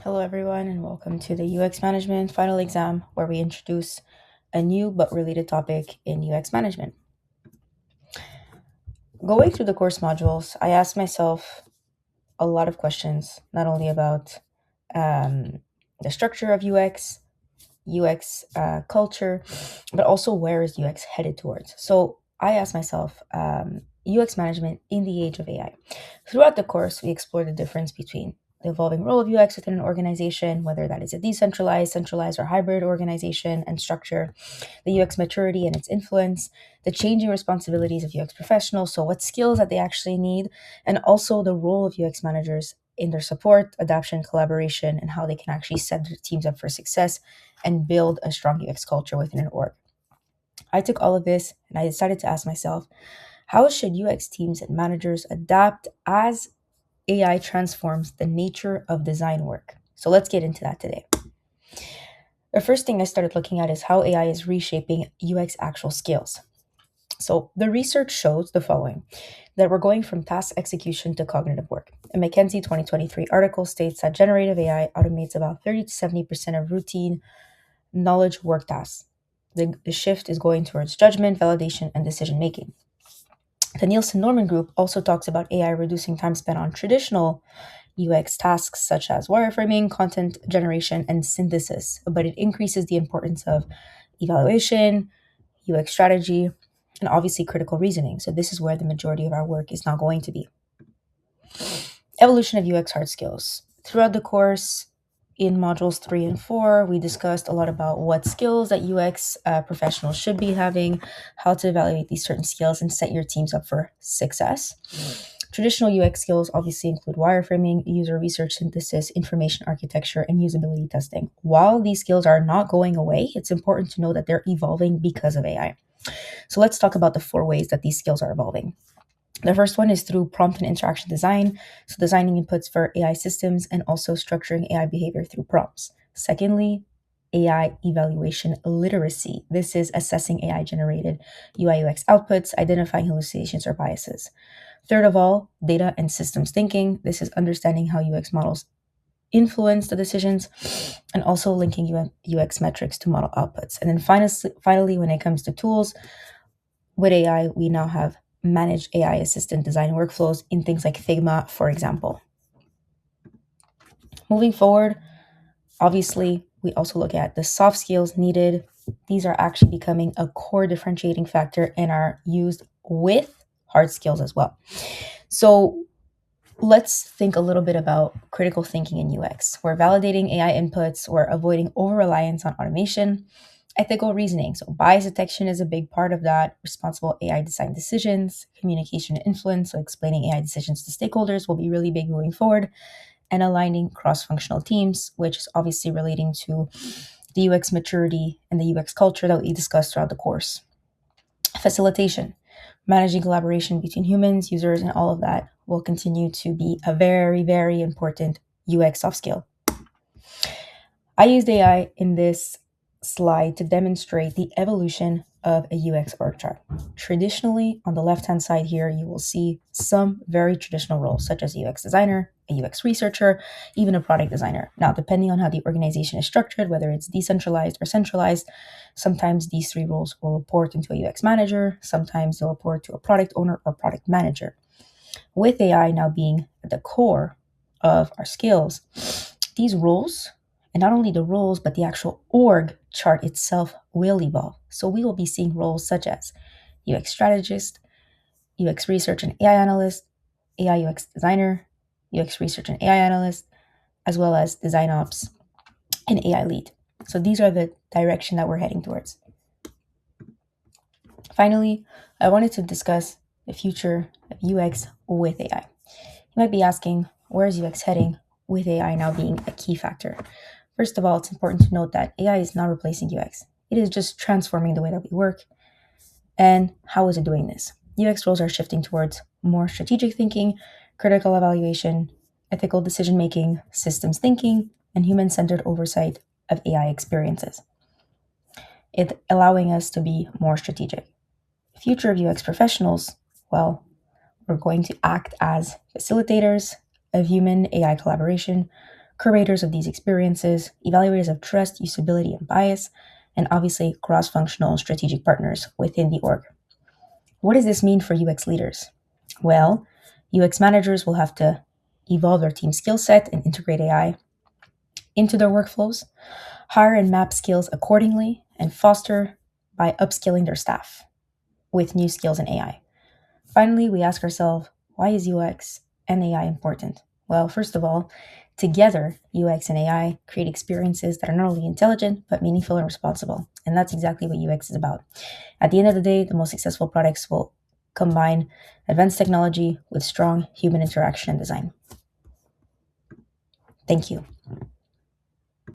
Hello, everyone, and welcome to the UX Management final exam, where we introduce a new but related topic in UX management. Going through the course modules, I asked myself a lot of questions, not only about um, the structure of UX culture, but also where is UX headed towards. So I asked myself, UX management in the age of AI. Throughout the course, we explored the difference between the evolving role of UX within an organization, whether that is a decentralized, centralized, or hybrid organization and structure, the UX maturity and its influence, the changing responsibilities of UX professionals, so what skills that they actually need, and also the role of UX managers in their support, adoption, collaboration, and how they can actually set their teams up for success and build a strong UX culture within an org. I took all of this and I decided to ask myself, how should UX teams and managers adapt as AI transforms the nature of design work? So let's get into that today. The first thing I started looking at is how AI is reshaping UX actual skills. So the research shows the following, that we're going from task execution to cognitive work. A McKinsey 2023 article states that generative AI automates about 30 to 70% of routine knowledge work tasks. The shift is going towards judgment, validation, and decision making. The Nielsen Norman Group also talks about AI reducing time spent on traditional UX tasks such as wireframing, content generation, and synthesis, but it increases the importance of evaluation, UX strategy, and obviously critical reasoning. So, this is where the majority of our work is now going to be. Evolution of UX hard skills. Throughout the course, in modules 3 and 4, we discussed a lot about what skills that UX professionals should be having, how to evaluate these certain skills, and set your teams up for success. Traditional UX skills obviously include wireframing, user research synthesis, information architecture, and usability testing. While these skills are not going away, it's important to know that they're evolving because of AI. So let's talk about the 4 ways that these skills are evolving. The first one is through prompt and interaction design, so designing inputs for AI systems and also structuring AI behavior through prompts. Secondly, AI evaluation literacy. This is assessing AI generated UI UX outputs, identifying hallucinations or biases. Third of all, data and systems thinking. This is understanding how UX models influence the decisions and also linking UX metrics to model outputs. And then finally, when it comes to tools, with AI, we now have managed AI assistant design workflows in things like Figma, for example. Moving forward, obviously, we also look at the soft skills needed. These are actually becoming a core differentiating factor and are used with hard skills as well. So let's think a little bit about critical thinking in UX. We're validating AI inputs, we're avoiding over reliance on automation, ethical reasoning. So, bias detection is a big part of that. Responsible AI design decisions, communication and influence. So, explaining AI decisions to stakeholders will be really big moving forward. And aligning cross functional teams, which is obviously relating to the UX maturity and the UX culture that we discussed throughout the course. Facilitation, managing collaboration between humans, users, and all of that will continue to be a very, very important UX soft skill. I used AI in this slide to demonstrate the evolution of a UX org chart. Traditionally, on the left-hand side here, you will see some very traditional roles, such as a UX designer, a UX researcher, even a product designer. Now, depending on how the organization is structured, whether it's decentralized or centralized, sometimes these 3 roles will report into a UX manager, sometimes they'll report to a product owner or product manager. With AI now being at the core of our skills, these roles, and not only the roles, but the actual org chart itself will evolve. So we will be seeing roles such as UX strategist, UX research and AI analyst, AI UX designer, UX research and AI analyst, as well as design ops and AI lead. So these are the direction that we're heading towards. Finally, I wanted to discuss the future of UX with AI. You might be asking, where is UX heading with AI now being a key factor? First of all, it's important to note that AI is not replacing UX. It is just transforming the way that we work. And how is it doing this? UX roles are shifting towards more strategic thinking, critical evaluation, ethical decision making, systems thinking, and human centered oversight of AI experiences. It's allowing us to be more strategic. Future of UX professionals, well, we're going to act as facilitators of human AI collaboration, curators of these experiences, evaluators of trust, usability, and bias, and obviously cross-functional strategic partners within the org. What does this mean for UX leaders? Well, UX managers will have to evolve their team skill set and integrate AI into their workflows, hire and map skills accordingly, and foster by upskilling their staff with new skills in AI. Finally, we ask ourselves, why is UX and AI important? Well, first of all, together, UX and AI create experiences that are not only intelligent, but meaningful and responsible. And that's exactly what UX is about. At the end of the day, the most successful products will combine advanced technology with strong human interaction and design. Thank you.